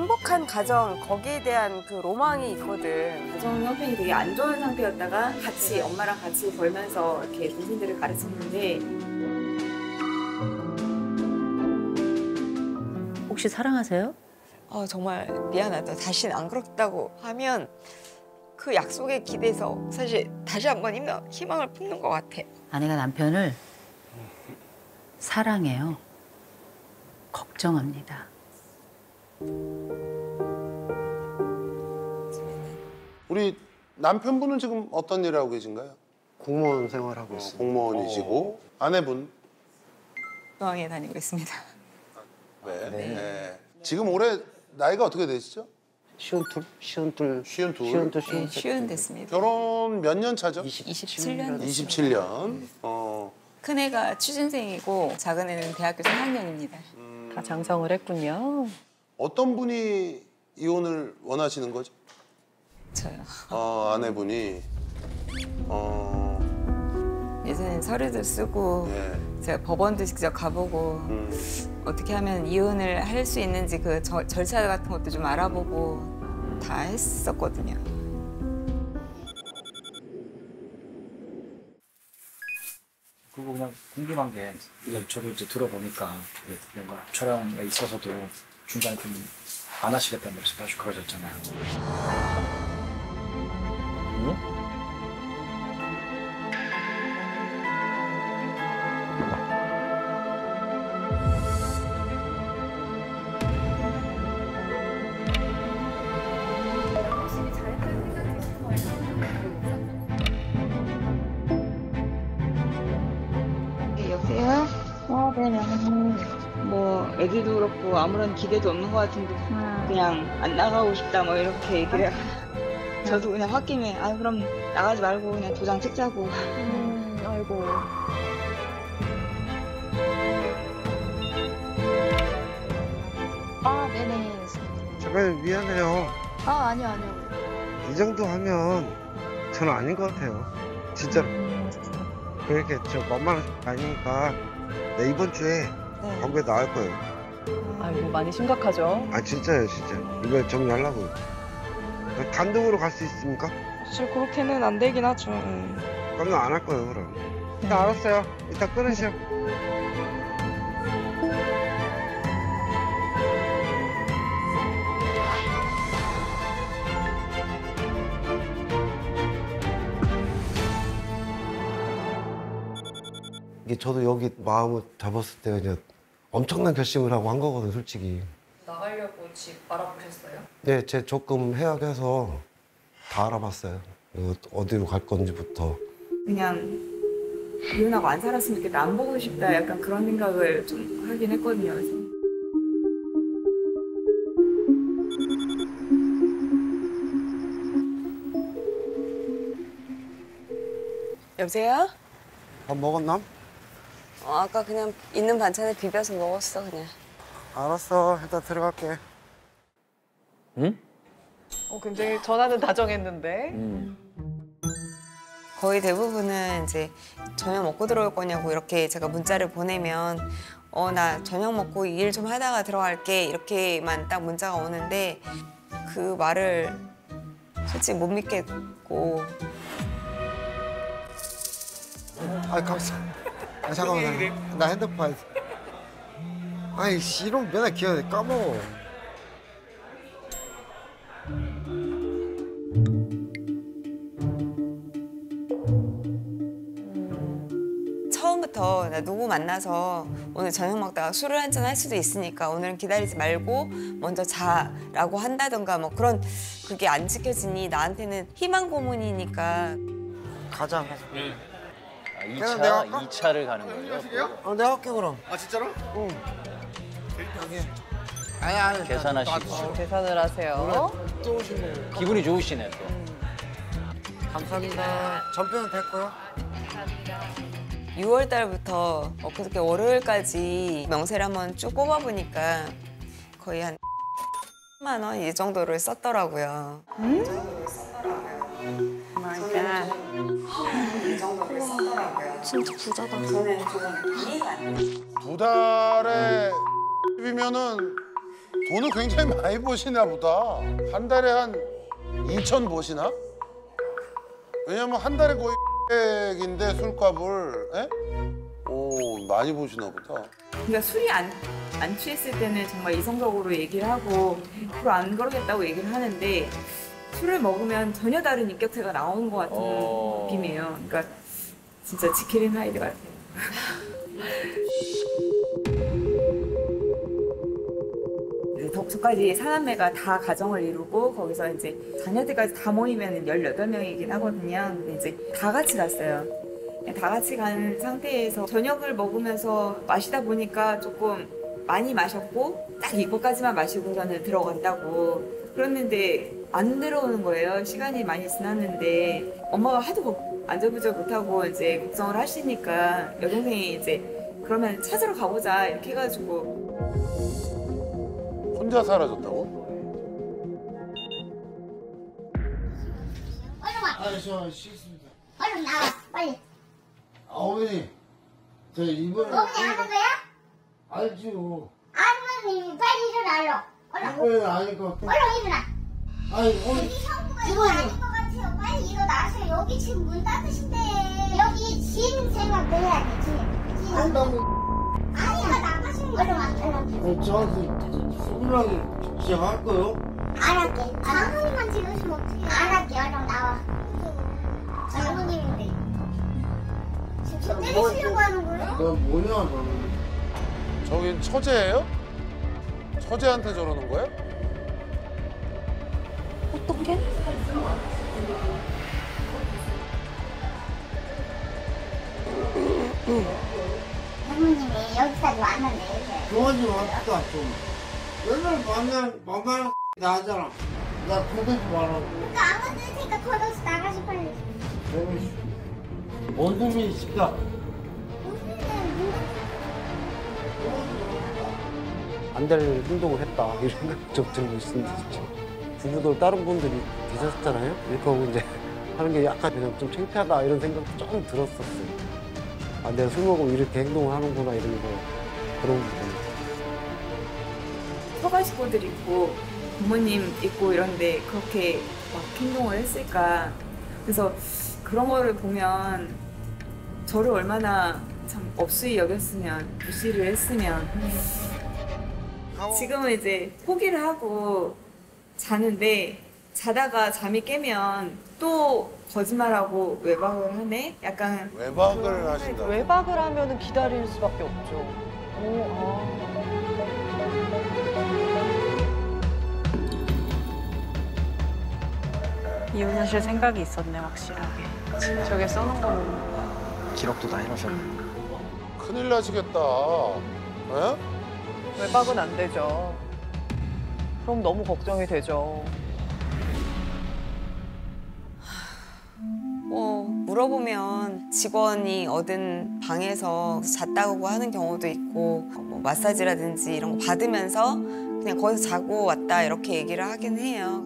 행복한 가정, 거기에 대한 그 로망이 있거든. 가정 형편이 되게 안 좋은 상태였다가 같이 엄마랑 같이 벌면서 이렇게 동생들을 가르쳤는데 혹시 사랑하세요? 정말 미안하다. 다시는 안 그렇다고 하면 그 약속에 기대서 사실 다시 한번 희망을 품는 것 같아. 아내가 남편을 사랑해요. 걱정합니다. 우리 남편분은 지금 어떤 일을 하고 계신가요? 공무원 생활하고 있습니다. 공무원이시고 아내분? 중앙에 다니고 있습니다. 네. 네. 네. 지금 올해 나이가 어떻게 되시죠? 쉬운둘. 쉬운 됐습니다. 결혼 몇 년 차죠? 27년. 27년. 큰애가 취준생이고 작은애는 대학교 3학년입니다. 다 장성을 했군요. 어떤 분이 이혼을 원하시는 거죠? 저요. 아내분이. 예전엔 서류도 쓰고 네. 제가 법원도 직접 가보고 어떻게 하면 이혼을 할 수 있는지 그 절차 같은 것도 좀 알아보고 다 했었거든요. 그리고 그냥 궁금한 게 저도 이제 들어보니까 뭔가 촬영에 있어서도 중간에 좀 안 하시겠다는 말씀 아주 그러셨잖아요. 응? 여보세요? 네네. 뭐 애들도 그렇고 아무런 기대도 없는 것 같은데 그냥 안 나가고 싶다 뭐 이렇게 얘기를 저도 그냥 홧김에 그럼 나가지 말고 그냥 도장 찍자고. 아이고. 네네. 잠깐 미안해요. 아니요. 이 정도 하면 저는 아닌 것 같아요. 진짜로. 그렇게 저 만만한 아니니까 내 이번 주에 광고에 나갈 거예요. 아이고, 많이 심각하죠? 진짜요, 진짜. 이거 정리하려고요. 단독으로 갈 수 있습니까? 사실 그렇게는 안 되긴 하죠. 그럼 안 할 거예요, 그럼. 알았어요. 이따 끊으시오. 이게 저도 여기 마음을 잡았을 때 그냥 엄청난 결심을 하고 한 거거든요, 솔직히. 나가려고 집 알아보셨어요? 네, 제 적금 해약해서 다 알아봤어요. 어디로 갈 건지부터. 그냥 이혼하고 안 살았으면 좋겠다, 안 보고 싶다 약간 그런 생각을 좀 하긴 했거든요. 그래서. 여보세요? 밥 먹었나? 아까 그냥 있는 반찬에 비벼서 먹었어, 그냥. 알았어, 일단 들어갈게. 응? 굉장히 전화는 다정했는데. 거의 대부분은 이제 저녁 먹고 들어올 거냐고 이렇게 제가 문자를 보내면 나 저녁 먹고 일 좀 하다가 들어갈게 이렇게만 딱 문자가 오는데 그 말을 솔직히 못 믿겠고. 잠깐만, 나 핸드폰 봐야 돼. 아이씨, 이런 맨날 기억해, 까먹어. 처음부터 나 누구 만나서 오늘 저녁 먹다가 술을 한잔 할 수도 있으니까 오늘은 기다리지 말고 먼저 자라고 한다던가 뭐 그런 그게 안 지켜지니 나한테는 희망 고문이니까. 가자. 2차를 가는 거예요? 내가 할게, 그럼. 진짜로? 응. 계산하시고. 계산을 하세요. 기분이 좋으시네, 또. 감사합니다. 전표는 됐고요. 6월 달부터 엊그저께 월요일까지 명세를 한번 쭉 꼽아보니까 거의 한 10만 원 이 정도를 썼더라고요. 진짜 부자다. 두 달에 10이면은 돈을 굉장히 많이 버시나 보다. 한 달에 한 2천 버시나? 왜냐면 한 달에 거의 100인데 술값을, 에? 오, 많이 버시나 보다. 그러니까 술이 안 취했을 때는 정말 이성적으로 얘기를 하고 앞으로 안 그러겠다고 얘기를 하는데 술을 먹으면 전혀 다른 인격체가 나오는 것 같은 느낌이에요. 그러니까 진짜 지킬인 하이드 같아요. 이제 덕수까지 사남매가 다 가정을 이루고 거기서 이제 자녀들까지 다 모이면 18명이긴 하거든요. 근데 이제 다 같이 갔어요. 다 같이 가는 상태에서 저녁을 먹으면서 마시다 보니까 조금 많이 마셨고 딱 이거까지만 마시고서는 들어간다고 그랬는데 안 들어오는 거예요. 시간이 많이 지났는데 엄마가 하도 안절부절 못하고 이제 걱정을 하시니까 여동생이 이제 그러면 찾으러 가보자 이렇게 해가지고 혼자 사라졌다고? 저 쉬겠습니다. 얼른 나와 빨리. 어머니, 저 이번에 어머니 아는 거야? 알지요. 알면 빨리 일어나. 얼른 아니까. 얼른 일어나. 아니, 어머니. 여기 형부가 이거 아닌 것 같아요. 빨리 일어나세요. 여기 지금 문 닫으신대. 여기 진 생각도 해야지. 진. 한다고. 아니야 나가시는 거. 얼른 와. 얼른. 저한테 소문나게 시작할 거요? 안 할게. 장모님만 찍으시면 어떡해. 안 할게. 얼른 나와. 장모님인데. 지금 저 때리시려고 하는 거예요? 너 뭐냐, 너는. 저긴 처제예요? 처제한테 저러는 거야? 어떡해? 장모님이 여기까지 왔는데 이렇게. 좋아하지 맙시다, 좀. 맨날 만만 나하잖아. 나 도대체 말하고. 그러니까 안 건드리니까 걷어서 나가시 빨리. 뭔 놈이 있을까? 안 될 행동을 했다 이런 생각 좀 들고 있습니다 진짜. 부부들 다른 분들이 계셨잖아요. 이렇게 하고 이제 하는 게 약간 그냥 좀 창피하다 이런 생각도 조금 들었었어요. 아 내가 술 먹으면 이렇게 행동을 하는구나 이런 거 그런 부분. 처가 식구들 있고 부모님 있고 이런데 그렇게 막 행동을 했을까. 그래서 그런 거를 보면 저를 얼마나 참 업수히 여겼으면 무시를 했으면 지금은 이제 포기를 하고 자는데 자다가 잠이 깨면 또 거짓말하고 외박을 하네? 약간 외박을 하신다. 외박을 하면은 기다릴 수밖에 없죠. 이혼하실 생각이 있었네 확실하게. 저게 써놓은 거 보면. 기록도 다 해놓으셨네. 큰일 나시겠다. 에? 외박은 안 되죠. 그럼 너무 걱정이 되죠. 물어보면 직원이 얻은 방에서 잤다고 하는 경우도 있고 뭐 마사지라든지 이런 거 받으면서 그냥 거기서 자고 왔다 이렇게 얘기를 하긴 해요.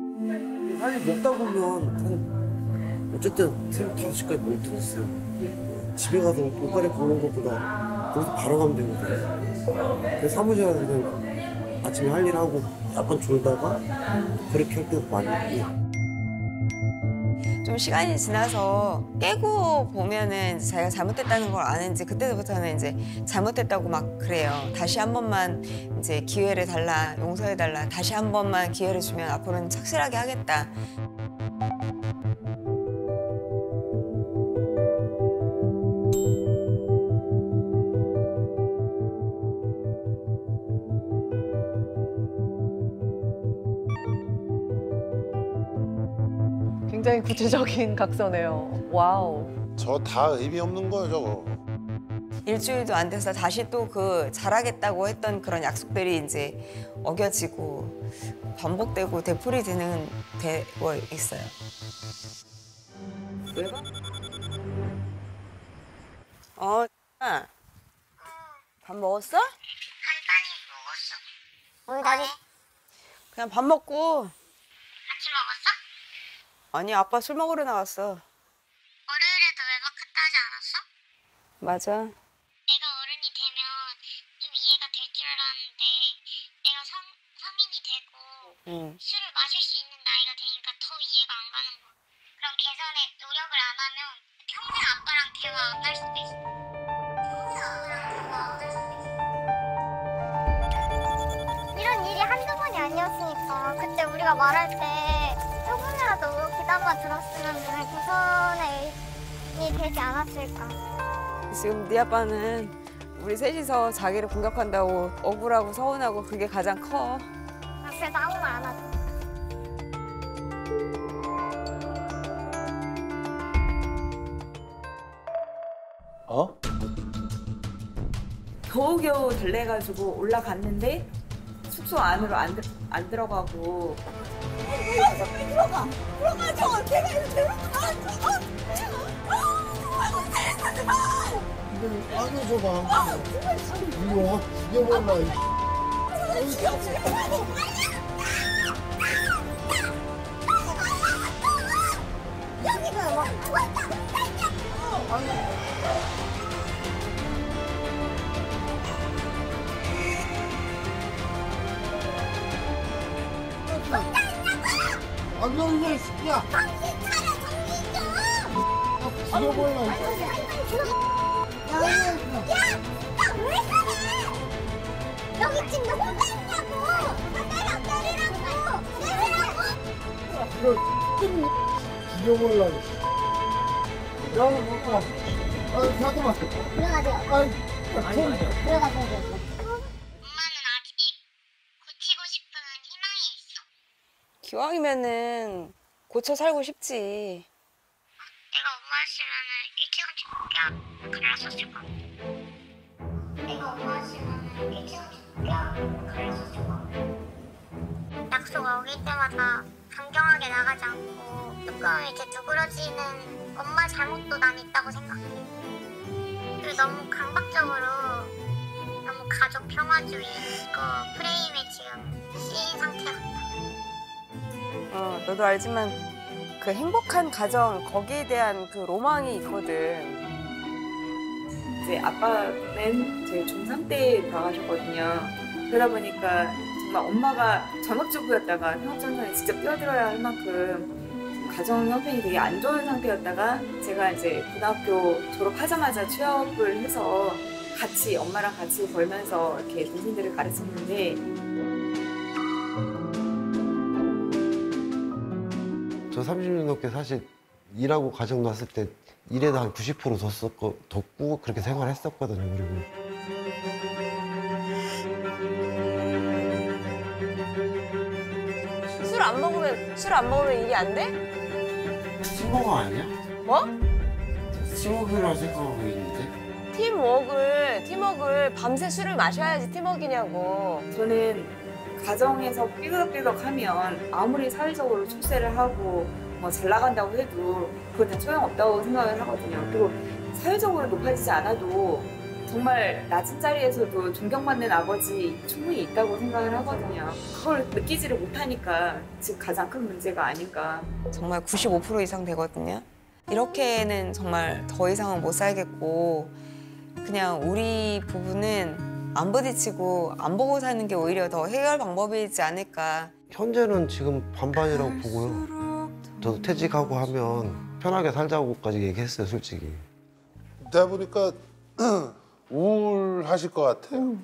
사실 먹다 보면 한 어쨌든 새벽 5시까지 못 들었어요. 집에 가서 옷 갈아입고 오는 것보다 거기서 바로 가면 되거든요. 그래서 사무실에 가서 그냥 아침에 할 일 하고 약간 졸다가 그렇게 할 때도 많이 있고. 좀 시간이 지나서 깨고 보면은 자기가 잘못했다는 걸 아는지 그때부터는 이제 잘못했다고 막 그래요. 다시 한 번만 이제 기회를 달라, 용서해 달라. 다시 한 번만 기회를 주면 앞으로는 착실하게 하겠다. 굉장히 구체적인 각서네요. 와우. 저 다 의미 없는 거예요, 저거. 일주일도 안 돼서 다시 또 그 잘하겠다고 했던 그런 약속들이 이제 어겨지고 반복되고 되풀이 되고 있어요. 왜 봐? 밥 먹었어? 간단히 먹었어. 우리 나중에 그냥 밥 먹고. 같이 먹었어? 아니 아빠 술 먹으러 나왔어. 월요일에도 외박했다 하지 않았어? 맞아. 내가 어른이 되면 좀 이해가 될 줄 알았는데 내가 성인이 술을 마실 수 있는 나이가 되니까 더 이해가 안 가는 거야. 그럼 개선에 노력을 안 하면 평생 아빠랑 대화 안 할 수도 있어. 평생 아빠랑 대화 안 할 수도 있어. 이런 일이 한두 번이 아니었으니까 그때 우리가 말할 때 조금이라도 귀담아 들었으면 개선이 되지 않았을까. 지금 네 아빠는 우리 셋이서 자기를 공격한다고 억울하고 서운하고 그게 가장 커. 그래서 아무 말 안 하죠. 어? 겨우겨우 달래가지고 올라갔는데 숙소 안으로 안 들어가고 들어가죠. 걔가 이렇게 안아줘봐. 이리 와. 죽여볼라. 여기가 막 안 놀래, 새끼야. 정신 차려, 정신 좀. 죽여볼라. 야, 왜 그래? 여기 지금 너 혼자 있냐고. 내리라고. 죽여볼라. 야, 먹어. 아, 잠깐만. 들어가세요. 들어가세요. 엄마는 아직 고치고 싶은 희망이 있어? 기왕이면은 고쳐 살고 싶지. 내가 엄마였으면 일찌감치 그랬었을 거야. 내가 엄마였으면 일찌감치 그랬었을 거야. 약속 어길 때마다 강경하게 나가지 않고 조금 이렇게 누그러지는 엄마 잘못도 난 있다고 생각해. 그리고 너무 강박적으로 너무 가족 평화주의 그 프레임에 지금 씌인 상태 같아. 너도 알지만 그 행복한 가정 거기에 대한 그 로망이 있거든. 이제 아빠는 제 중3 때 돌아가셨거든요. 그러다 보니까 정말 엄마가 전업주부였다가 현업전선에 직접 뛰어들어야 할 만큼 가정 형편이 되게 안 좋은 상태였다가 제가 이제 고등학교 졸업하자마자 취업을 해서 같이 엄마랑 같이 벌면서 이렇게 동생들을 가르쳤는데 저 30년 넘게 사실 일하고 가정 났을 때 일에도 한 90% 뒀고 그렇게 생활했었거든요. 그리고 술 안 먹으면 일이 안 돼? 친구가 아니야? 뭐? 친구라 생각하고 있는데. 팀워크를 밤새 술을 마셔야지 팀워크냐고. 저는 가정에서 삐걱삐걱하면 아무리 사회적으로 출세를 하고 뭐 잘 나간다고 해도 그건 다 소용없다고 생각을 하거든요. 그리고 사회적으로 높아지지 않아도 정말 낮은 자리에서도 존경받는 아버지 충분히 있다고 생각을 하거든요. 그걸 느끼지를 못하니까 지금 가장 큰 문제가 아닐까. 정말 95% 이상 되거든요. 이렇게는 정말 더 이상은 못 살겠고 그냥 우리 부부는 안 부딪히고 안 보고 사는 게 오히려 더 해결 방법이지 않을까. 현재는 지금 반반이라고 보고요. 저도 퇴직하고 하면 편하게 살자고까지 얘기했어요, 솔직히. 내가 보니까 우울하실 것 같아요.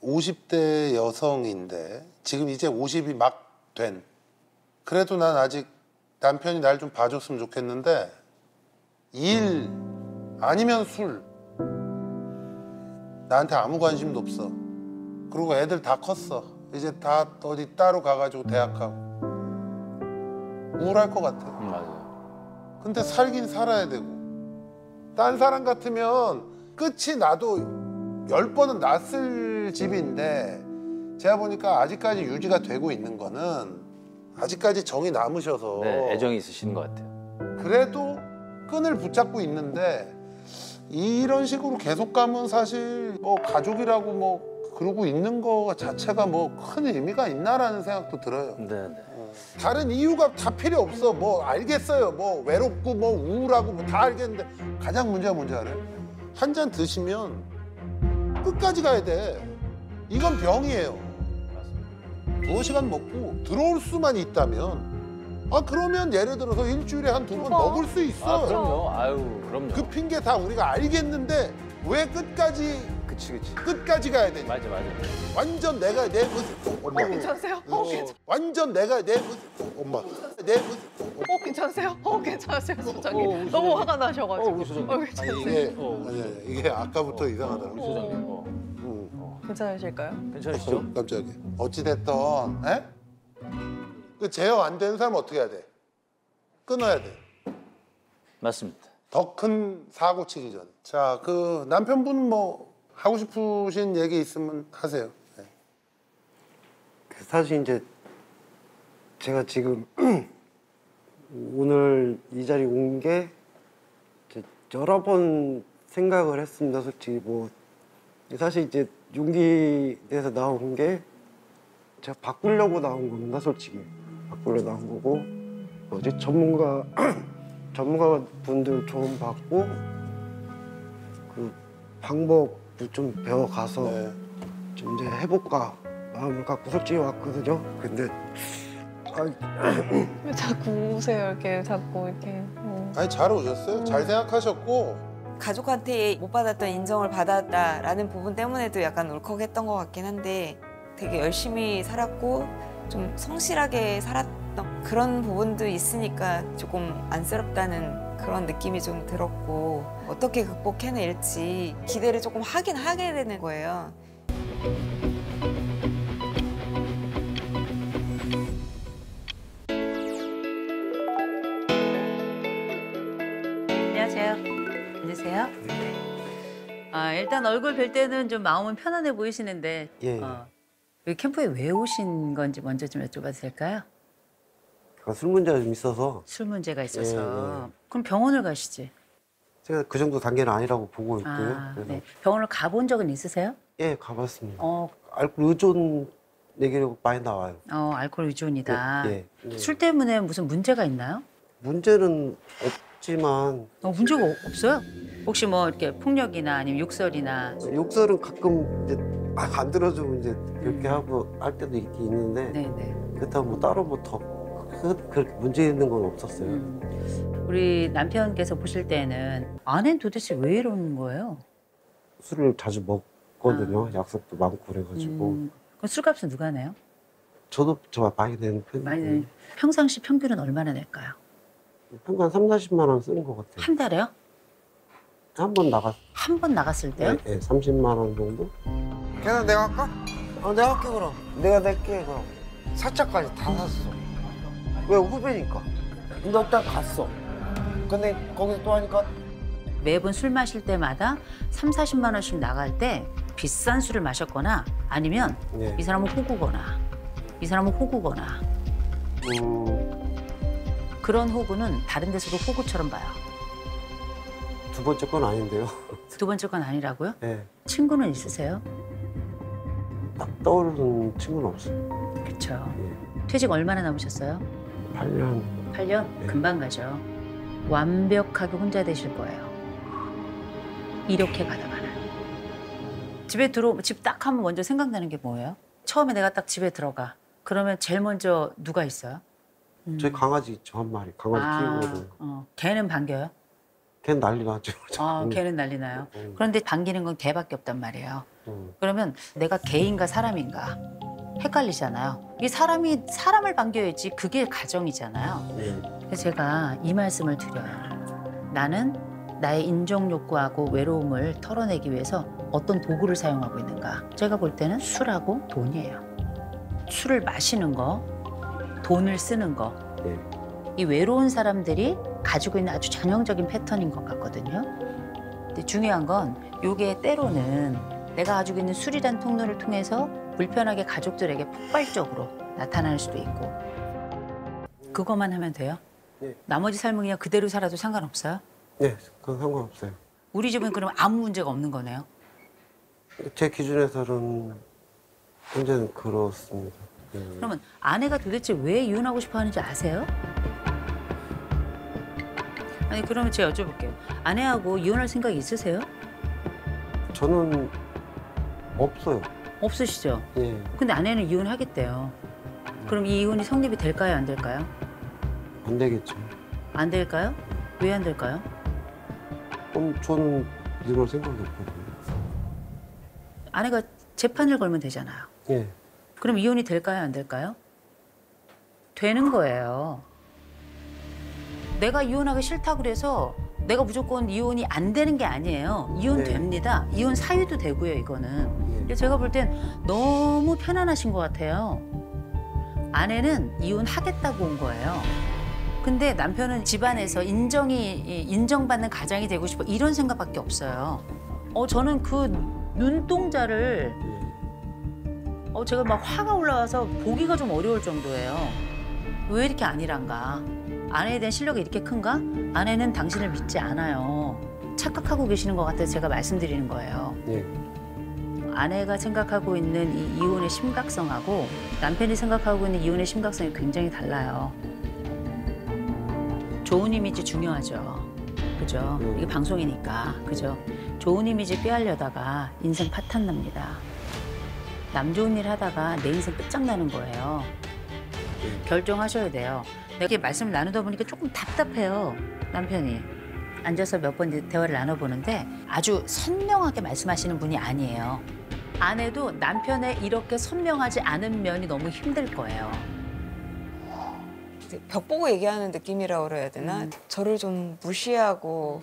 50대 여성인데 지금 이제 50이 막 된. 그래도 난 아직 남편이 날 좀 봐줬으면 좋겠는데 일 아니면 술. 나한테 아무 관심도 없어. 그리고 애들 다 컸어. 이제 다 어디 따로 가가지고 대학하고. 우울할 것 같아. 맞아요. 근데 살긴 살아야 되고. 딴 사람 같으면 끝이 나도 10번은 났을 집인데 제가 보니까 아직까지 유지가 되고 있는 거는 아직까지 정이 남으셔서 네, 애정이 있으신 것 같아요. 그래도 끈을 붙잡고 있는데 이런 식으로 계속 가면 사실 뭐 가족이라고 뭐 그러고 있는 거 자체가 뭐 큰 의미가 있나라는 생각도 들어요. 네, 네. 다른 이유가 다 필요 없어. 뭐 알겠어요. 뭐 외롭고 뭐 우울하고 뭐 다 알겠는데 가장 문제가 뭔지 알아요? 한 잔 드시면 끝까지 가야 돼. 이건 병이에요. 두어 시간 먹고 들어올 수만 있다면 그러면 예를 들어서 일주일에 한 2번 먹을 수 있어. 그럼요. 아유, 그럼요. 그 핑계 다 우리가 알겠는데 왜 끝까지 그치. 끝까지 가야 되냐? 맞아. 완전 내가 내 엄마. 괜찮으세요? 완전 내가 내 엄마. 내 괜찮으세요? 괜찮으세요, 소장님? 너무 화가 나셔가지고. 우리 소장님. 괜찮으세요? 이게 아까부터 이상하다. 우리 소장님. 괜찮으실까요? 괜찮으시죠? 깜짝이야. 어찌 됐든, 그 제어 안 되는 사람 어떻게 해야 돼? 끊어야 돼. 맞습니다. 더 큰 사고 치기 전에. 자, 그 남편분 뭐 하고 싶으신 얘기 있으면 하세요. 네. 사실 이제 제가 지금 오늘 이 자리 온 게 여러 번 생각을 했습니다. 솔직히 뭐 사실 이제 용기 내서 나온 게 제가 바꾸려고 나온 겁니다. 솔직히 바꾸려고 나온 거고 이제 전문가분들 조언 받고 그 방법을 좀 배워가서 좀 이제 해볼까 마음을 갖고 솔직히 왔거든요. 근데 왜 자꾸 우세요? 이렇게 자꾸 이렇게. 아니 잘 오셨어요. 잘 생각하셨고 가족한테 못 받았던 인정을 받았다라는 부분 때문에도 약간 울컥했던 것 같긴 한데 되게 열심히 살았고 좀 성실하게 살았던 그런 부분도 있으니까 조금 안쓰럽다는 그런 느낌이 좀 들었고 어떻게 극복해낼지 기대를 조금 하긴 하게 되는 거예요. 안녕하세요. 안녕하세요. 일단 얼굴 뵐 때는 좀 마음은 편안해 보이시는데 예. 여기 캠프에 왜 오신 건지 먼저 좀 여쭤봐도 될까요? 술 문제가 좀 있어서 술 문제가 있어서. 예. 그럼 병원을 가시지. 제가 그 정도 단계는 아니라고 보고 있고요. 그래서 네. 병원을 가본 적은 있으세요? 예, 가봤습니다. 어, 알코올 의존 얘기로 많이 나와요. 알코올 의존이다. 예, 예. 술 때문에 무슨 문제가 있나요? 문제는 없지만 문제가 없어요? 혹시 뭐 이렇게 폭력이나 아니면 욕설이나 욕설은 가끔 이제 안 들어주고 이제 그렇게 하고 할 때도 있긴 있는데 네네. 그렇다고 뭐 따로 뭐 더 그렇게 문제 있는 건 없었어요. 우리 남편께서 보실 때는 아내는 도대체 왜 이러는 거예요? 술을 자주 먹거든요. 약속도 많고 그래가지고 그럼 술값은 누가 내요? 저도 저 많이 내는 편이에요. 많이 내요. 평상시 평균은 얼마나 낼까요? 평균 한 3, 40만 원 쓰는 것 같아요. 한 달에요? 한 번 나갔. 한 번 나갔을 때요? 네, 30만 원 정도? 걔는 내가 할까? 내가 할게 그럼. 내가 낼게 그럼. 사차까지 다 샀어. 왜 후배니까. 근데 일단 갔어. 근데 거기서 또 하니까 매번 술 마실 때마다 3, 40만 원씩 나갈 때 비싼 술을 마셨거나 아니면 네. 이 사람은 호구거나 이 사람은 호구거나 그런 호구는 다른 데서도 호구처럼 봐요. 두 번째 건 아닌데요. 두 번째 건 아니라고요? 네. 친구는 있으세요? 딱 떠오르는 친구는 없어요. 그렇죠. 예. 퇴직 얼마나 남으셨어요? 8년. 8년? 네. 금방 가죠. 완벽하게 혼자 되실 거예요. 이렇게 가다가는. 집 딱 하면 먼저 생각나는 게 뭐예요? 처음에 내가 딱 집에 들어가. 그러면 제일 먼저 누가 있어요? 저희 강아지 있죠, 한 마리. 강아지 키우거든요. 걔는 반겨요? 걔는 난리 나죠. 걔는 난리 나요. 그런데 반기는 건 걔밖에 없단 말이에요. 음. 그러면 내가 개인가 사람인가 헷갈리잖아요. 이 사람이 사람을 반겨야지 그게 가정이잖아요. 네. 그래서 제가 이 말씀을 드려요. 나는 나의 인정 욕구하고 외로움을 털어내기 위해서 어떤 도구를 사용하고 있는가. 제가 볼 때는 술하고 돈이에요. 술을 마시는 거, 돈을 쓰는 거. 네. 이 외로운 사람들이 가지고 있는 아주 전형적인 패턴인 것 같거든요. 근데 중요한 건 이게 때로는 내가 가지고 있는 술이란 통로를 통해서 불편하게 가족들에게 폭발적으로 나타날 수도 있고 그것만 하면 돼요? 네. 나머지 삶은 그냥 그대로 살아도 상관없어요? 네, 그건 상관없어요. 우리 집은 그럼 아무 문제가 없는 거네요? 제 기준에서는 현재는 그렇습니다. 그러면 아내가 도대체 왜 이혼하고 싶어 하는지 아세요? 아니 그러면 제가 여쭤볼게요. 아내하고 이혼할 생각이 있으세요? 저는 없어요. 없으시죠? 예. 근데 아내는 이혼하겠대요. 그럼 이 이혼이 성립이 될까요, 안 될까요? 안 되겠죠. 안 될까요? 왜 안 될까요? 그럼 저는 이럴 생각이 없거든요. 아내가 재판을 걸면 되잖아요. 예. 그럼 이혼이 될까요, 안 될까요? 되는 거예요. 내가 이혼하기 싫다고 그래서 내가 무조건 이혼이 안 되는 게 아니에요. 이혼 네. 됩니다. 이혼 사유도 되고요, 이거는. 근데 제가 볼 땐 너무 편안하신 것 같아요. 아내는 이혼하겠다고 온 거예요. 근데 남편은 집안에서 인정받는 가장이 되고 싶어 이런 생각밖에 없어요. 저는 그 눈동자를 제가 막 화가 올라와서 보기가 좀 어려울 정도예요. 왜 이렇게 안일한가? 아내에 대한 실력이 이렇게 큰가? 아내는 당신을 믿지 않아요. 착각하고 계시는 것 같아서 제가 말씀드리는 거예요. 예. 아내가 생각하고 있는 이 이혼의 심각성하고 남편이 생각하고 있는 이혼의 심각성이 굉장히 달라요. 좋은 이미지 중요하죠. 그죠? 이게 방송이니까. 그죠? 좋은 이미지 꾀하려다가 인생 파탄 납니다. 남 좋은 일 하다가 내 인생 끝장나는 거예요. 결정하셔야 돼요. 내가 이렇게 말씀을 나누다 보니까 조금 답답해요. 남편이. 앉아서 몇 번 대화를 나눠보는데 아주 선명하게 말씀하시는 분이 아니에요. 아내도 남편의 이렇게 선명하지 않은 면이 너무 힘들 거예요. 벽 보고 얘기하는 느낌이라고 그래야 되나? 저를 좀 무시하고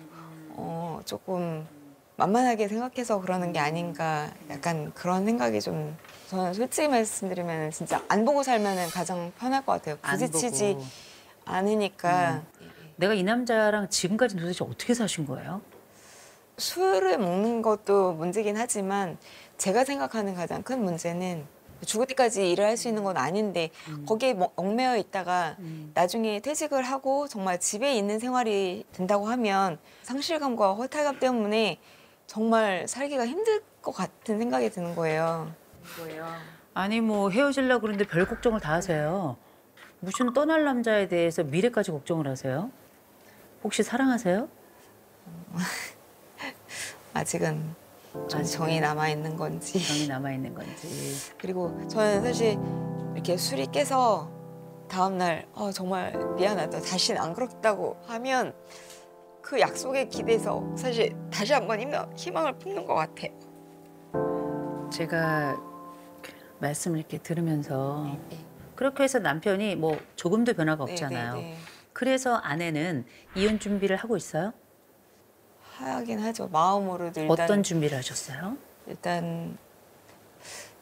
조금 만만하게 생각해서 그러는 게 아닌가 약간 그런 생각이 좀 저는 솔직히 말씀드리면 진짜 안 보고 살면 가장 편할 것 같아요. 부딪히지 않으니까. 내가 이 남자랑 지금까지 도대체 어떻게 사신 거예요? 술을 먹는 것도 문제긴 하지만 제가 생각하는 가장 큰 문제는 죽을 때까지 일을 할 수 있는 건 아닌데 거기에 얽매여 있다가 나중에 퇴직을 하고 정말 집에 있는 생활이 된다고 하면 상실감과 허탈감 때문에 정말 살기가 힘들 것 같은 생각이 드는 거예요. 아니 뭐 헤어지려고 그러는데 별 걱정을 다 하세요. 무슨 떠날 남자에 대해서 미래까지 걱정을 하세요? 혹시 사랑하세요? 아직은 좀 정이 남아있는 건지. 정이 남아있는 건지. 그리고 저는 사실 이렇게 술이 깨서 다음날 정말 미안하다. 다시는 안 그렇다고 하면 그 약속에 기대서 사실 다시 한번 희망을 품는 것 같아요. 제가 말씀을 이렇게 들으면서 그렇게 해서 남편이 뭐 조금도 변화가 없잖아요. 네. 그래서 아내는 이혼 준비를 하고 있어요? 하긴 하죠. 마음으로도 일단. 어떤 준비를 하셨어요? 일단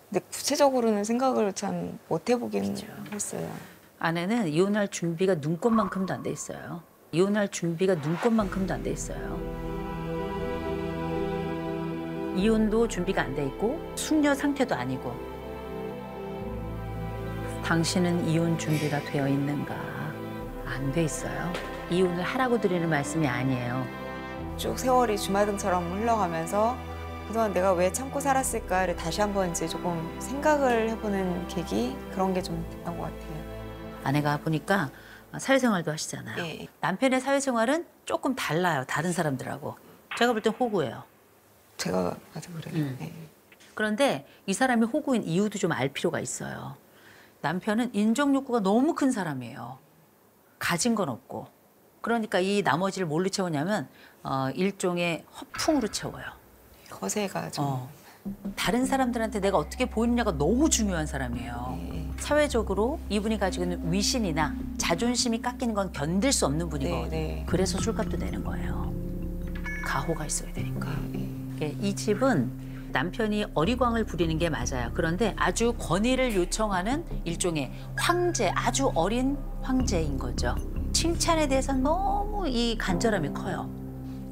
근데 구체적으로는 생각을 참 못 해보긴 했어요. 아내는 이혼할 준비가 눈꽃만큼도 안 돼 있어요. 이혼할 준비가 눈꽃만큼도 안 돼 있어요. 이혼도 준비가 안 돼 있고 숙녀 상태도 아니고. 당신은 이혼 준비가 되어 있는가? 안 돼 있어요. 이혼을 하라고 드리는 말씀이 아니에요. 쭉 세월이 주마등처럼 흘러가면서 그동안 내가 왜 참고 살았을까를 다시 한번 이제 조금 생각을 해보는 계기 그런 게 좀 됐던 것 같아요. 아내가 보니까 사회생활도 하시잖아요. 예. 남편의 사회생활은 조금 달라요. 다른 사람들하고. 제가 볼 땐 호구예요. 제가 봐도 그래요. 예. 그런데 이 사람이 호구인 이유도 좀 알 필요가 있어요. 남편은 인정 욕구가 너무 큰 사람이에요. 가진 건 없고. 그러니까 이 나머지를 뭘로 채우냐면 일종의 허풍으로 채워요. 허세가 좀. 다른 사람들한테 내가 어떻게 보이느냐가 너무 중요한 사람이에요. 사회적으로 이분이 가지고 있는 위신이나 자존심이 깎이는 건 견딜 수 없는 분이거든요. 그래서 술값도 내는 거예요. 가호가 있어야 되니까. 이 집은 남편이 어리광을 부리는 게 맞아요. 그런데 아주 권위를 요청하는 일종의 황제, 아주 어린 황제인 거죠. 칭찬에 대해서 너무 이 간절함이 커요.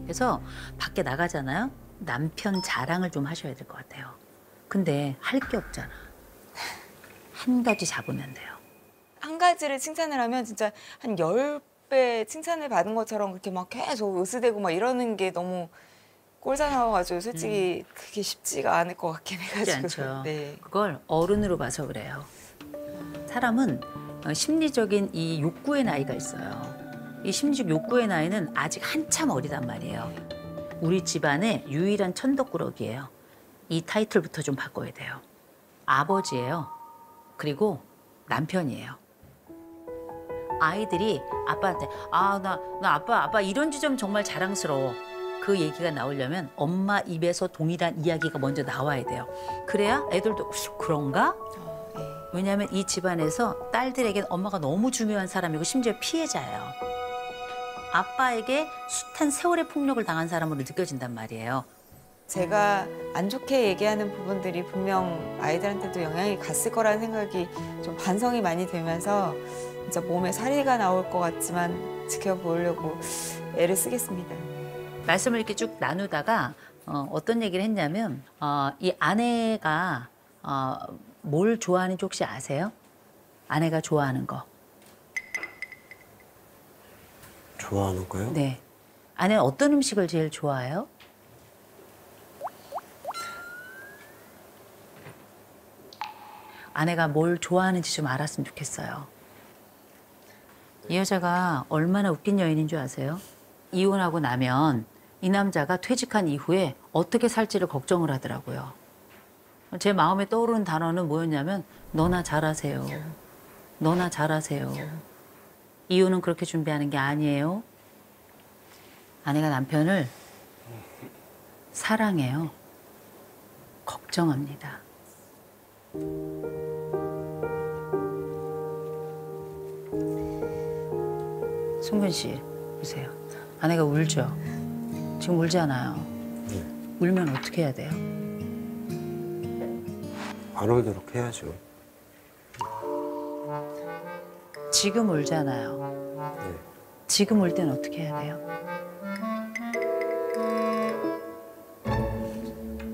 그래서 밖에 나가잖아요. 남편 자랑을 좀 하셔야 될 것 같아요. 근데 할 게 없잖아. 한 가지 잡으면 돼요. 한 가지를 칭찬을 하면 진짜 한 10배 칭찬을 받은 것처럼 그렇게 막 계속 으스대고 막 이러는 게 너무 꼴사나워가지고 솔직히 그게 쉽지가 않을 것 같긴 해가지고. 쉽지 않죠. 네. 그걸 어른으로 봐서 그래요. 사람은 심리적인 이 욕구의 나이가 있어요. 이 심리적 욕구의 나이는 아직 한참 어리단 말이에요. 우리 집안의 유일한 천덕꾸러기예요. 이 타이틀부터 좀 바꿔야 돼요. 아버지예요. 그리고 남편이에요. 아이들이 아빠한테 나 아빠 이런 지점 정말 자랑스러워. 그 얘기가 나오려면 엄마 입에서 동일한 이야기가 먼저 나와야 돼요. 그래야 애들도 그런가? 왜냐하면 이 집안에서 딸들에겐 엄마가 너무 중요한 사람이고 심지어 피해자예요. 아빠에게 숱한 세월의 폭력을 당한 사람으로 느껴진단 말이에요. 제가 안 좋게 얘기하는 부분들이 분명 아이들한테도 영향이 갔을 거라는 생각이 좀 반성이 많이 되면서 진짜 몸에 사리가 나올 것 같지만 지켜보려고 애를 쓰겠습니다. 말씀을 이렇게 쭉 나누다가 어떤 얘기를 했냐면 이 아내가 뭘 좋아하는지 혹시 아세요? 아내가 좋아하는 거. 좋아하는 거요? 네. 아내는 어떤 음식을 제일 좋아해요? 아내가 뭘 좋아하는지 좀 알았으면 좋겠어요. 이 여자가 얼마나 웃긴 여인인 줄 아세요? 이혼하고 나면 이 남자가 퇴직한 이후에 어떻게 살지를 걱정을 하더라고요. 제 마음에 떠오르는 단어는 뭐였냐면 너나 잘하세요. 너나 잘하세요. 이혼은 그렇게 준비하는 게 아니에요. 아내가 남편을 사랑해요. 걱정합니다. 승근 씨, 보세요. 아내가 울죠? 지금 울잖아요. 울면 어떻게 해야 돼요? 안 울도록 해야죠. 지금 울잖아요. 네. 지금 울 때는 어떻게 해야 돼요?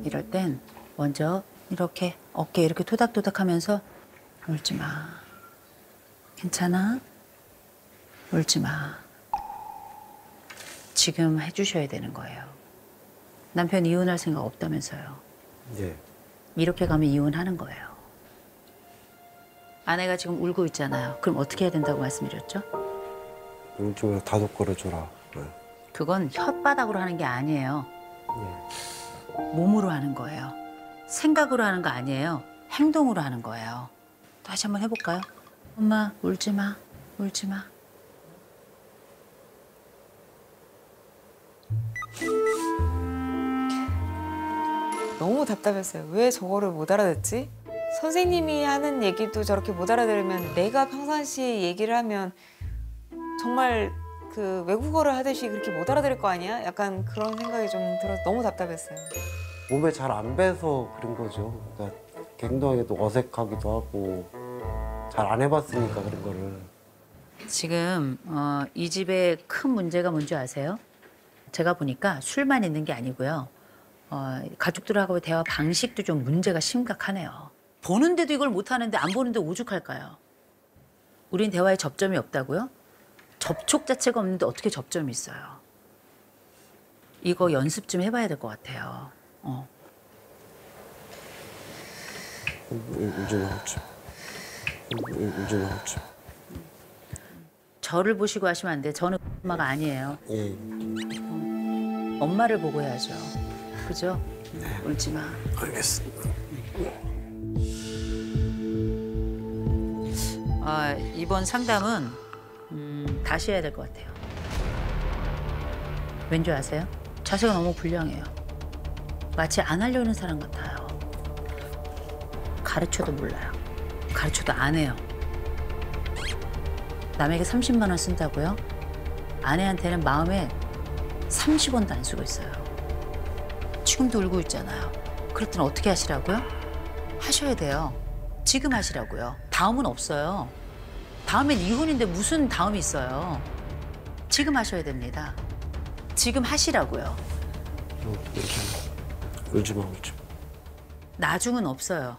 이럴 땐 먼저 이렇게 어깨 이렇게 토닥토닥 하면서 울지 마. 괜찮아? 울지 마. 지금 해주셔야 되는 거예요. 남편 이혼할 생각 없다면서요. 예. 이렇게 가면 이혼하는 거예요. 아내가 지금 울고 있잖아요. 그럼 어떻게 해야 된다고 말씀드렸죠? 울지 말고 다독거려줘라. 네. 그건 혓바닥으로 하는 게 아니에요. 예. 몸으로 하는 거예요. 생각으로 하는 거 아니에요. 행동으로 하는 거예요. 다시 한번 해볼까요? 엄마, 울지 마. 울지 마. 너무 답답했어요. 왜 저거를 못 알아듣지? 선생님이 하는 얘기도 저렇게 못 알아들으면 내가 평상시에 얘기를 하면 정말 그 외국어를 하듯이 그렇게 못 알아들을 거 아니야? 약간 그런 생각이 좀 들어서 너무 답답했어요. 몸에 잘 안 배서 그런 거죠. 그러니까 행동에도 어색하기도 하고 잘 안 해봤으니까 그런 거를. 지금 이 집의 큰 문제가 뭔지 아세요? 제가 보니까 술만 있는 게 아니고요. 가족들하고의 대화 방식도 좀 문제가 심각하네요. 보는데도 이걸 못하는데 안 보는데 오죽할까요? 우린 대화에 접점이 없다고요? 접촉 자체가 없는데 어떻게 접점이 있어요? 이거 연습 좀 해봐야 될 것 같아요. 울지 마, 울지 마. 저를 보시고 하시면 안 돼요. 저는 엄마가 아니에요. 예. 엄마를 보고 해야죠. 그죠? 울지 마. 알겠습니다. 이번 상담은 다시 해야 될 것 같아요. 왠지 아세요? 자세가 너무 불량해요. 마치 안 하려는 사람 같아요. 가르쳐도 몰라요. 가르쳐도 안 해요. 남에게 30만 원 쓴다고요? 아내한테는 마음에 30원도 안 쓰고 있어요. 지금도 울고 있잖아요. 그럴 땐 어떻게 하시라고요? 하셔야 돼요. 지금 하시라고요. 다음은 없어요. 다음엔 이혼인데 무슨 다음이 있어요. 지금 하셔야 됩니다. 지금 하시라고요. 울지 마, 울지 마. 나중은 없어요.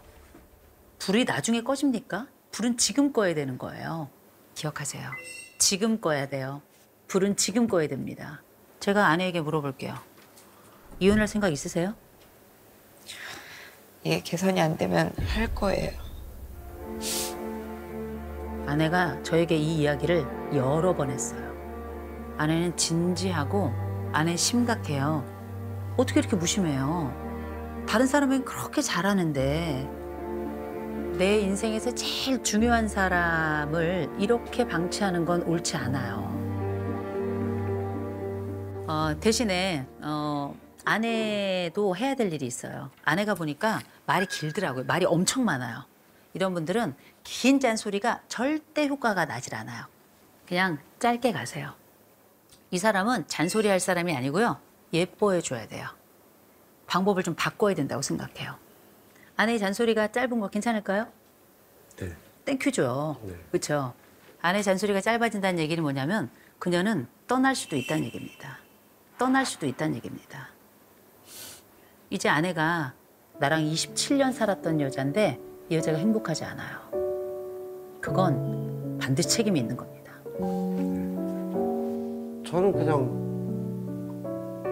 불이 나중에 꺼집니까? 불은 지금 꺼야 되는 거예요. 기억하세요. 지금 꺼야 돼요. 불은 지금 꺼야 됩니다. 제가 아내에게 물어볼게요. 이혼할 생각 있으세요? 이게 개선이 안 되면 할 거예요. 아내가 저에게 이 이야기를 여러 번 했어요. 아내는 진지하고 아내는 심각해요. 어떻게 이렇게 무심해요? 다른 사람은 그렇게 잘하는데 내 인생에서 제일 중요한 사람을 이렇게 방치하는 건 옳지 않아요. 대신에 아내도 해야 될 일이 있어요. 아내가 보니까 말이 길더라고요. 말이 엄청 많아요. 이런 분들은 긴 짠소리가 절대 효과가 나질 않아요. 그냥 짧게 가세요. 이 사람은 잔소리할 사람이 아니고요. 예뻐해 줘야 돼요. 방법을 좀 바꿔야 된다고 생각해요. 아내의 잔소리가 짧은 거 괜찮을까요? 네. 땡큐죠. 네. 그렇죠. 아내 잔소리가 짧아진다는 얘기는 뭐냐면 그녀는 떠날 수도 있다는 얘기입니다. 떠날 수도 있다는 얘기입니다. 이제 아내가 나랑 27년 살았던 여자인데 이 여자가 행복하지 않아요. 그건 반드시 책임이 있는 겁니다. 저는 그냥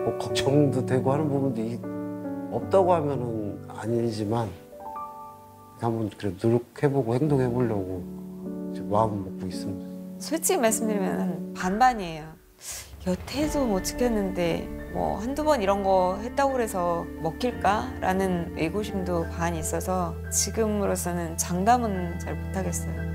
뭐 걱정도 되고 하는 부분도 없다고 하면은 아니지만 한번 그래 노력해보고 행동해보려고 마음 먹고 있습니다. 솔직히 말씀드리면 반반이에요. 여태도 못 지켰는데 뭐 한두 번 이런 거 했다고 해서 먹힐까라는 의구심도 반 있어서 지금으로서는 장담은 잘 못하겠어요.